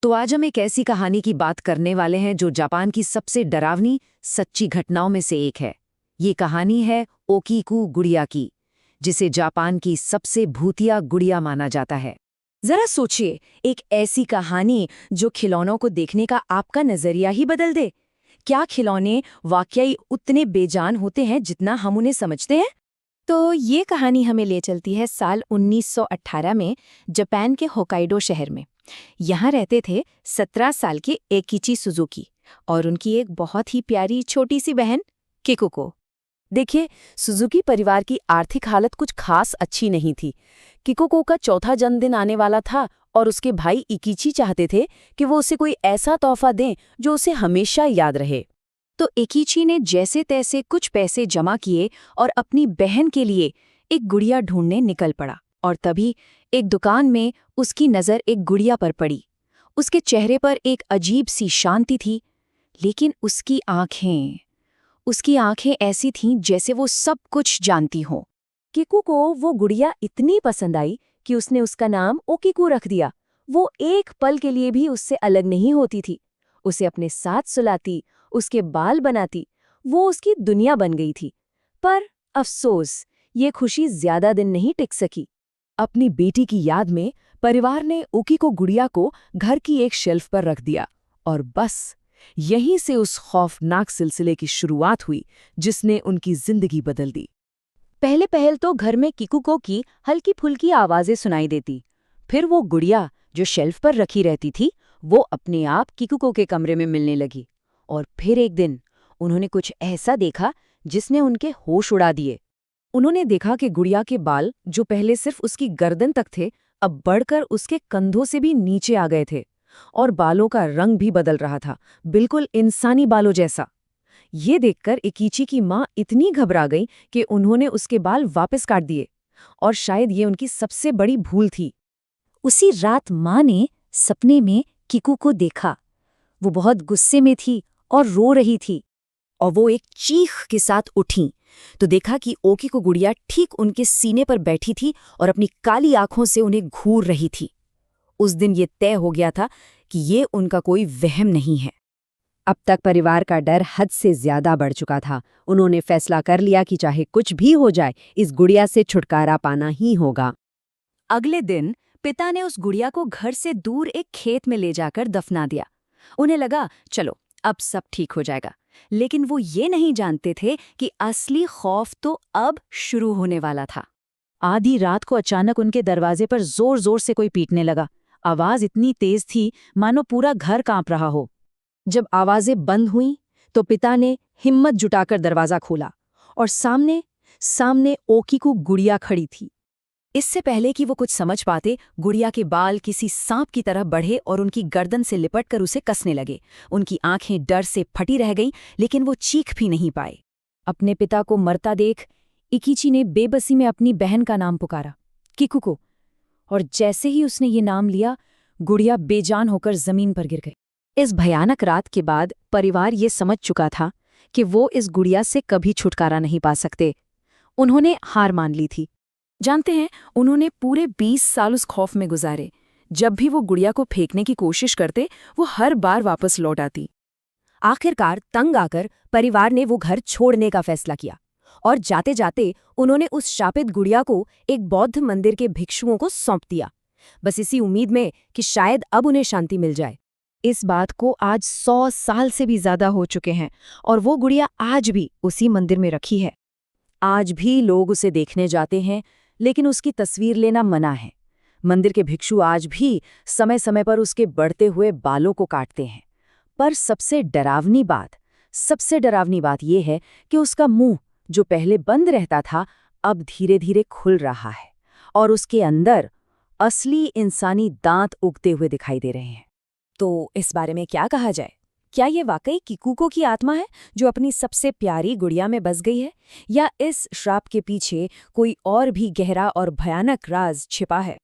तो आज हम एक ऐसी कहानी की बात करने वाले हैं जो जापान की सबसे डरावनी सच्ची घटनाओं में से एक है। ये कहानी है ओकीकू गुड़िया की, जिसे जापान की सबसे भूतिया गुड़िया माना जाता है। जरा सोचिए, एक ऐसी कहानी जो खिलौनों को देखने का आपका नजरिया ही बदल दे। क्या खिलौने वाकई उतने बेजान होते हैं जितना हम उन्हें समझते हैं? तो ये कहानी हमें ले चलती है साल 1918 में जापान के होकाइडो शहर में। यहाँ रहते थे 17 साल के एकिची सुजुकी और उनकी एक बहुत ही प्यारी छोटी सी बहन किकुको। देखिए, सुजुकी परिवार की आर्थिक हालत कुछ खास अच्छी नहीं थी। किकुको का चौथा जन्मदिन आने वाला था और उसके भाई इकिची चाहते थे कि वो उसे कोई ऐसा तोहफा दें जो उसे हमेशा याद रहे। तो एकीची ने जैसे तैसे कुछ पैसे जमा किए और अपनी बहन के लिए एक गुड़िया ढूंढने निकल पड़ा। और तभी एक दुकान में उसकी नज़र एक गुड़िया पर पड़ी। उसके चेहरे पर एक अजीब सी शांति थी, लेकिन उसकी आंखें ऐसी थीं जैसे वो सब कुछ जानती हों। किकू को वो गुड़िया इतनी पसंद आई कि उसने उसका नाम ओकीकू रख दिया। वो एक पल के लिए भी उससे अलग नहीं होती थी। उसे अपने साथ सुलाती, उसके बाल बनाती, वो उसकी दुनिया बन गई थी। पर अफसोस, ये खुशी ज्यादा दिन नहीं टिक सकी। अपनी बेटी की याद में परिवार ने ओकीको गुड़िया को घर की एक शेल्फ पर रख दिया और बस यहीं से उस खौफनाक सिलसिले की शुरुआत हुई जिसने उनकी जिंदगी बदल दी। पहले तो घर में किकुको की हल्की फुल्की आवाजें सुनाई देती। फिर वो गुड़िया जो शेल्फ पर रखी रहती थी, वो अपने आप किकुको के कमरे में मिलने लगी। और फिर एक दिन उन्होंने कुछ ऐसा देखा जिसने उनके होश उड़ा दिए। उन्होंने देखा कि गुड़िया के बाल, जो पहले सिर्फ उसकी गर्दन तक थे, अब बढ़कर उसके कंधों से भी नीचे आ गए थे। और बालों का रंग भी बदल रहा था, बिल्कुल इंसानी बालों जैसा। ये देखकर इकीची की माँ इतनी घबरा गई कि उन्होंने उसके बाल वापस काट दिए। और शायद ये उनकी सबसे बड़ी भूल थी। उसी रात माँ ने सपने में किकू को देखा। वो बहुत गुस्से में थी और रो रही थी। और वो एक चीख के साथ उठी तो देखा कि ओकीको गुड़िया ठीक उनके सीने पर बैठी थी और अपनी काली आंखों से उन्हें घूर रही थी। उस दिन ये तय हो गया था कि ये उनका कोई वहम नहीं है। अब तक परिवार का डर हद से ज्यादा बढ़ चुका था। उन्होंने फैसला कर लिया कि चाहे कुछ भी हो जाए, इस गुड़िया से छुटकारा पाना ही होगा। अगले दिन पिता ने उस गुड़िया को घर से दूर एक खेत में ले जाकर दफना दिया। उन्हें लगा चलो अब सब ठीक हो जाएगा, लेकिन वो ये नहीं जानते थे कि असली खौफ तो अब शुरू होने वाला था। आधी रात को अचानक उनके दरवाजे पर जोर जोर से कोई पीटने लगा। आवाज इतनी तेज थी मानो पूरा घर कांप रहा हो। जब आवाजें बंद हुईं तो पिता ने हिम्मत जुटाकर दरवाजा खोला और सामने ओकीकू गुड़िया खड़ी थी। इससे पहले कि वो कुछ समझ पाते, गुड़िया के बाल किसी सांप की तरह बढ़े और उनकी गर्दन से लिपटकर उसे कसने लगे। उनकी आंखें डर से फटी रह गईं, लेकिन वो चीख भी नहीं पाए। अपने पिता को मरता देख इकीची ने बेबसी में अपनी बहन का नाम पुकारा, किकुको। और जैसे ही उसने ये नाम लिया, गुड़िया बेजान होकर जमीन पर गिर गई। इस भयानक रात के बाद परिवार ये समझ चुका था कि वो इस गुड़िया से कभी छुटकारा नहीं पा सकते। उन्होंने हार मान ली थी। जानते हैं, उन्होंने पूरे 20 साल उस खौफ में गुजारे। जब भी वो गुड़िया को फेंकने की कोशिश करते, वो हर बार वापस लौट आती। आखिरकार तंग आकर परिवार ने वो घर छोड़ने का फैसला किया और जाते जाते उन्होंने उस शापित गुड़िया को एक बौद्ध मंदिर के भिक्षुओं को सौंप दिया, बस इसी उम्मीद में कि शायद अब उन्हें शांति मिल जाए। इस बात को आज 100 साल से भी ज्यादा हो चुके हैं और वो गुड़िया आज भी उसी मंदिर में रखी है। आज भी लोग उसे देखने जाते हैं, लेकिन उसकी तस्वीर लेना मना है। मंदिर के भिक्षु आज भी समय समय पर उसके बढ़ते हुए बालों को काटते हैं। पर सबसे डरावनी बात यह है कि उसका मुंह, जो पहले बंद रहता था, अब धीरे धीरे खुल रहा है और उसके अंदर असली इंसानी दांत उगते हुए दिखाई दे रहे हैं। तो इस बारे में क्या कहा जाए? क्या ये वाकई किकुको की आत्मा है जो अपनी सबसे प्यारी गुड़िया में बस गई है, या इस श्राप के पीछे कोई और भी गहरा और भयानक राज छिपा है?